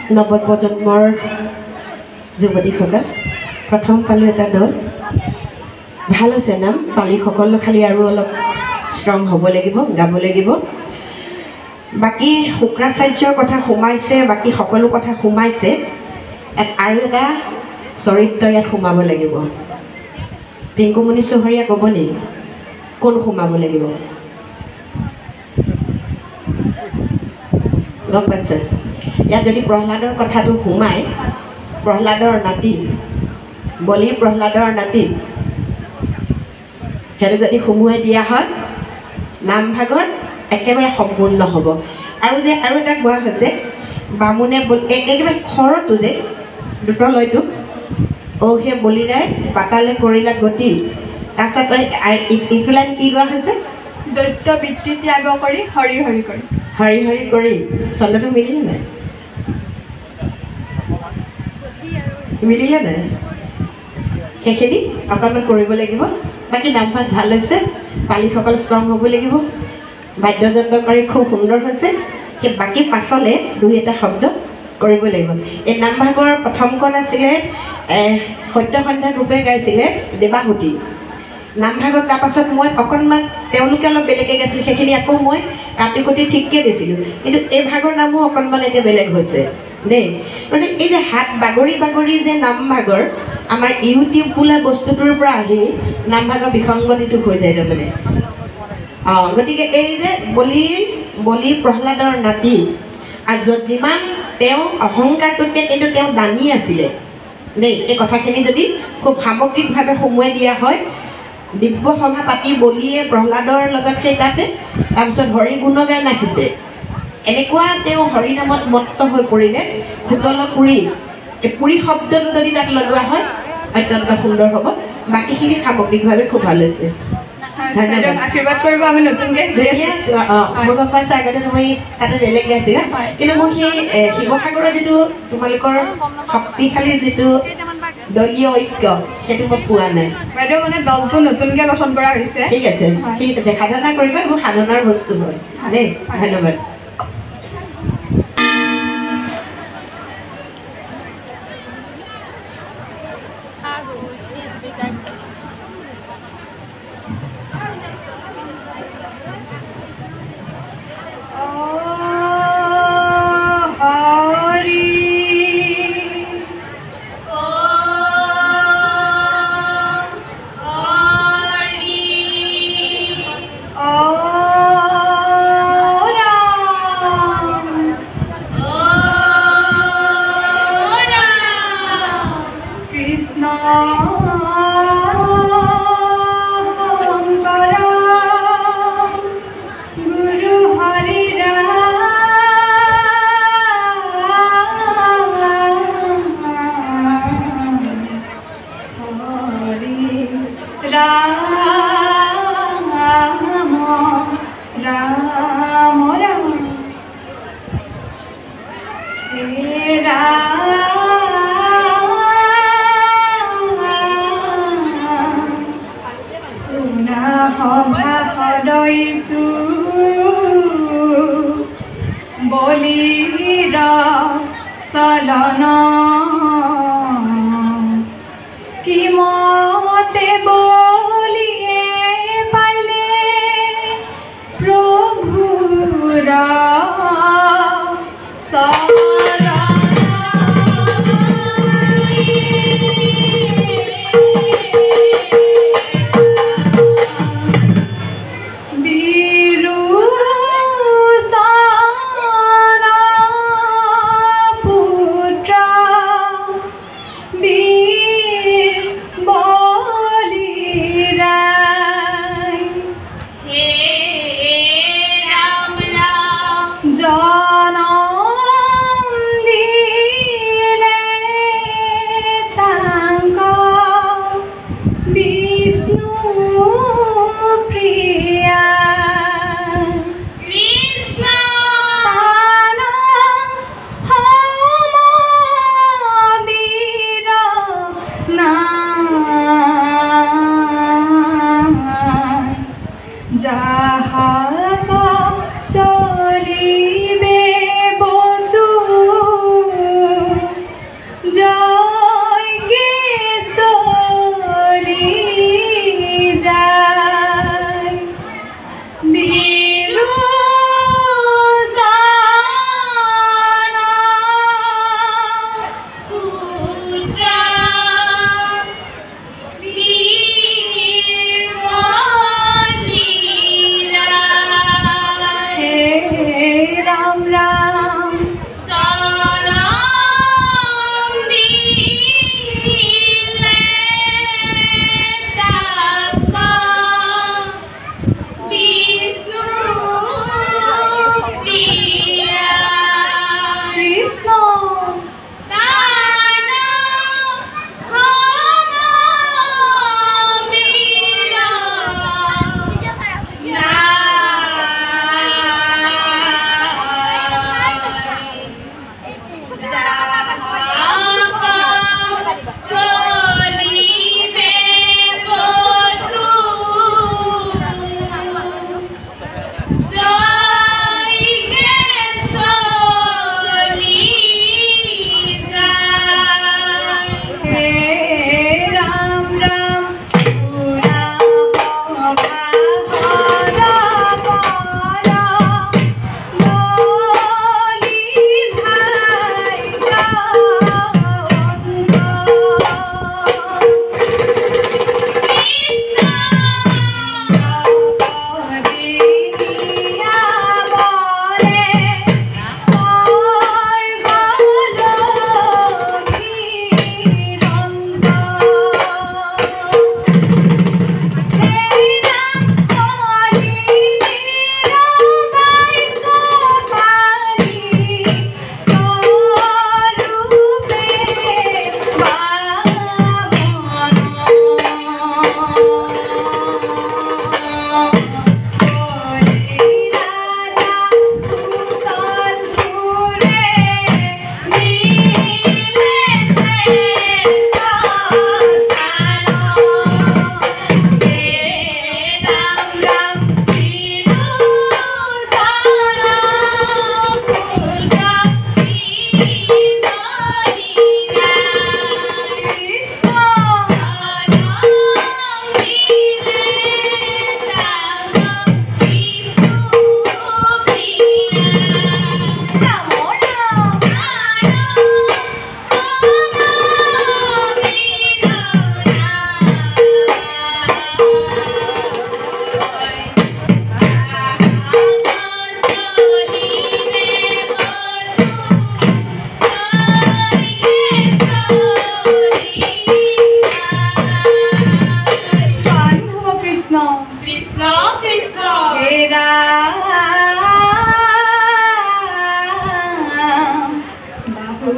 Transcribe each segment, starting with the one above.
নৱপ্ৰজন্মৰ যুৱতীসকল প্ৰথম পালোঁ এটা দল ভাল হৈছে নাম পালিসকল খালি আৰু অলপ ষ্ট্ৰং হ'ব লাগিব গাব লাগিব বাকী শুক্ৰাচাৰ্যৰ কথা সোমাইছে বাকী সকলো কথা সোমাইছে আৰু এটা চৰিত্ৰ ইয়াত সোমাব লাগিব পিংকুমণি চহৰীয়া ক'ব নেকি কোন সোমাব লাগিব গম পাইছে ইয়াত যদি প্ৰহ্লাদৰ কথাটো সোমায় প্ৰহ্লাদৰ নাতি বলি প্ৰহ্লাদৰ নাতি সেইটো যদি সোমোৱাই দিয়া হয় নামভাগৰ একেবাৰে সম্পূৰ্ণ হ'ব আৰু যে আৰু এটা কোৱা হৈছে বামুণে একেবাৰে খৰটো যে দুতলয়টো সেই বলিৰাই পাতালে কৰিলা গতি তাৰপিছত ইটো লাইন কি কোৱা হৈছে দৈত্য বৃত্তি ত্যাগ কৰি হৰি হৰি কৰি হৰি হৰি কৰি চন্দ্ৰটো মিলিলে নাই মিলিলে নাই সেইখিনি অকণমান কৰিব লাগিব বাকী নামভাগ ভাল হৈছে পালিসকল ষ্ট্ৰং হ'ব লাগিব বাদ্যযন্ত্ৰকাৰী খুব সুন্দৰ হৈছে সেই বাকী পাছলৈ দুই এটা শব্দ কৰিব লাগিব এই নামভাগৰ প্ৰথমখন আছিলে সত্যসন্ধ্যা গ্ৰুপে গাইছিলে দেৱাহুতি নামভাগত তাৰপাছত মই অকণমান তেওঁলোকে অলপ বেলেগে গাইছিলে সেইখিনি আকৌ মই কাটি কুটি ঠিককৈ দিছিলোঁ কিন্তু এই ভাগৰ নামো অকণমান এতিয়া বেলেগ হৈছে দেই মানে এই যে হাত বাগৰি বাগৰি যে নামভাগৰ আমাৰ ইউটিউব বোলা বস্তুটোৰ পৰা আহি নামভাগৰ বিসংগতিটো হৈ যায় তাৰমানে গতিকে এই যে বলি প্ৰহ্লাদৰ নাতি আৰু য'ত যিমান তেওঁ অহংকাৰটোতকৈ কিন্তু তেওঁ দানী আছিলে দেই এই কথাখিনি যদি খুব সামগ্ৰিকভাৱে সোমোৱাই দিয়া হয় দিব্য সভা পাতি বলিয়ে প্ৰহ্লাদৰ লগত সেই তাতে তাৰপিছত হৰি গুণ গাই নাচিছে এনেকুৱা তেওঁ হৰি নামত মত্ত হৈ পৰিলে সুতল পুৰী এই পুৰী শব্দটো যদি তাত লগোৱা হয় অত্যন্ত সুন্দৰ হ'ব বাকীখিনি সামগ্ৰিকভাৱে খুব ভাল হৈছে ধন্যবাদ আশীৰ্বাদ কৰিব আমি নতুনকৈ মই গম পাইছোঁ আগতে তুমি তাতে বেলেগ গাইছিলা কিন্তু মই সেই শিৱসাগৰৰ যিটো তোমালোকৰ শক্তিশালী যিটো দলীয় ঐক্য সেইটো মই পোৱা নাই বাইদেউ মানে দলটো নতুনকৈ গঠন কৰা হৈছে ঠিক আছে সাধনা কৰিবা মোৰ সাধনাৰ বস্তু হয় দেই ধন্যবাদ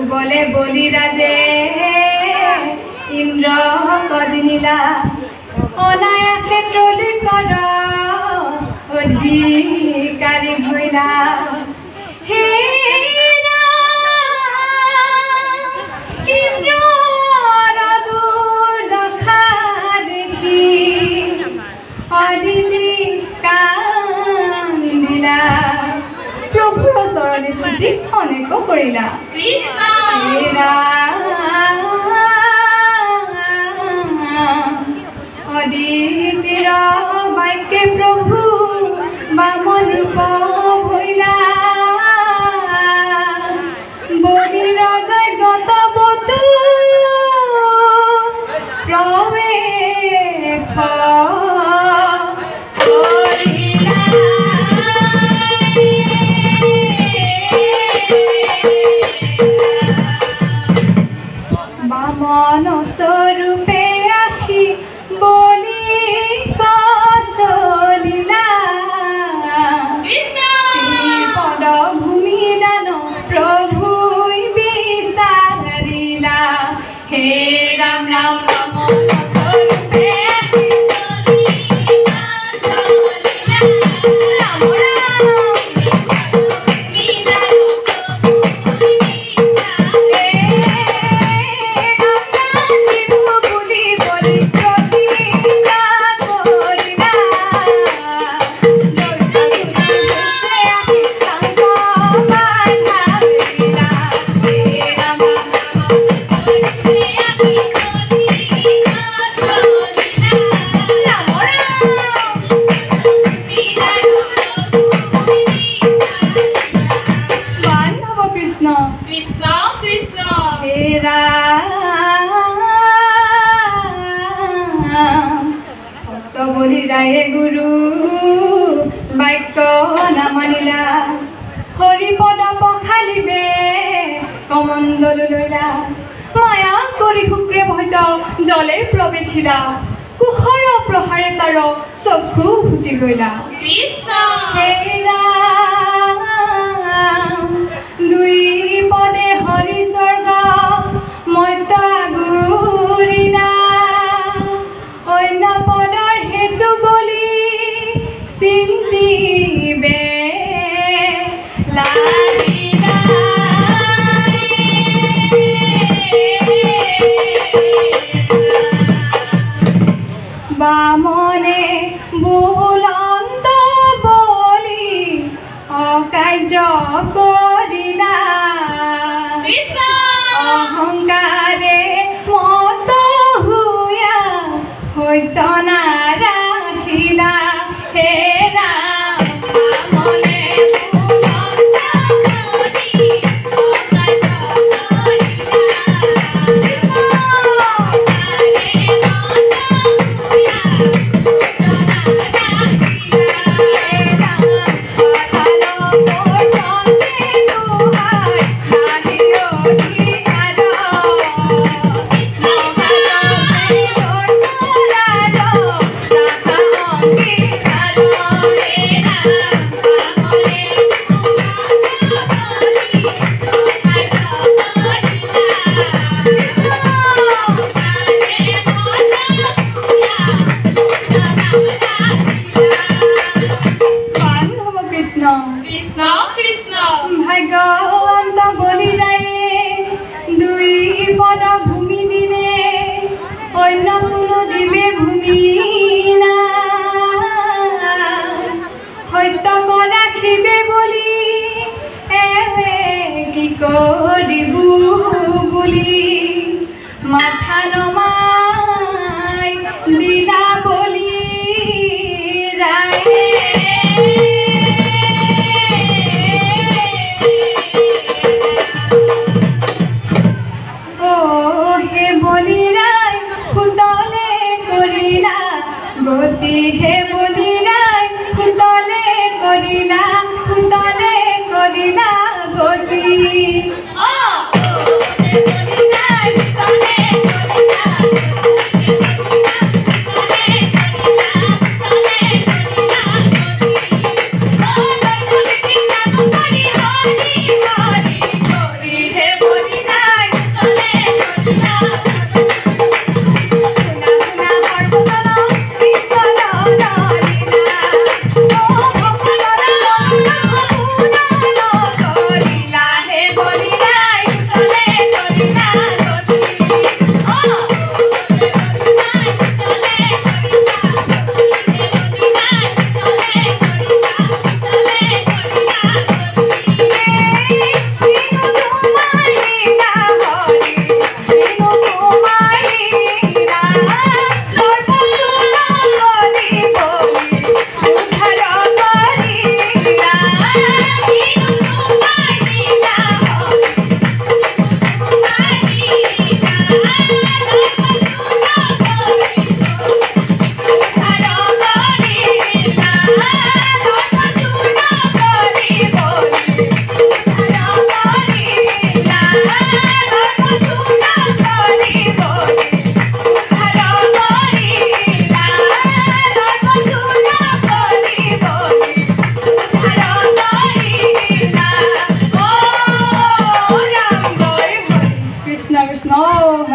বলে বলিৰাজে ইন্দ্ৰ কজনিলা অনায়াসে ট্ৰলি কৰ অধিকাৰী ভৈলা হে ইন্দ্ৰৰ দুৰ্দশা দেখি অদিতি কান্দিলা প্ৰভুৰ চৰণে স্তুতি অনেক কৰিলা অদিতিৰ বাক্যে প্ৰভু বামন ৰূপ ভৈলা বলিৰ যজ্ঞত বধূ প্ৰৱেশ বামন স্বৰূপে আহি বলি কচলিলা পদ ভূমি দান প্ৰভুই বিচাৰিলা হে ৰাম ৰাম বামন স্বৰূপে আহি বলিৰায়ে গুৰু বাক্য নামানিলা হৰিপদ পখালিবে কমণ্ডল লৈলা মায়া কৰি শুক্ৰে ভয়ত জলে প্ৰৱেশিলা কুশৰ প্ৰহাৰে তাৰ চক্ষু ফুটি গলা হে ৰাম দুই পদে হৰি স্বৰ্গ মধ্য গুৰিলা অন্য পদৰ হেতু বলি চিন্তিবে লাগিলা বামনে বুলন্ত বলি অকাৰ্য কৰিলা অহংকাৰে মত হুয়া সত্য নাৰাখিলা হে ৰাম বামনে ভাগ্যৱন্ত বলিৰায়ে দুই পদ ভূমি দিলে অন্য কোনো দিবে ভূমি না সত্য ৰাখিবে বুলি কি কৰিবু বুলি মাথা নমাই দিলা বলি ৰায়ে গতি হে বলিৰাই পুতলে কৰিলা গতি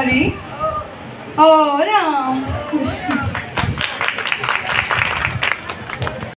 হৰি অ ৰাম কৃষ্ণ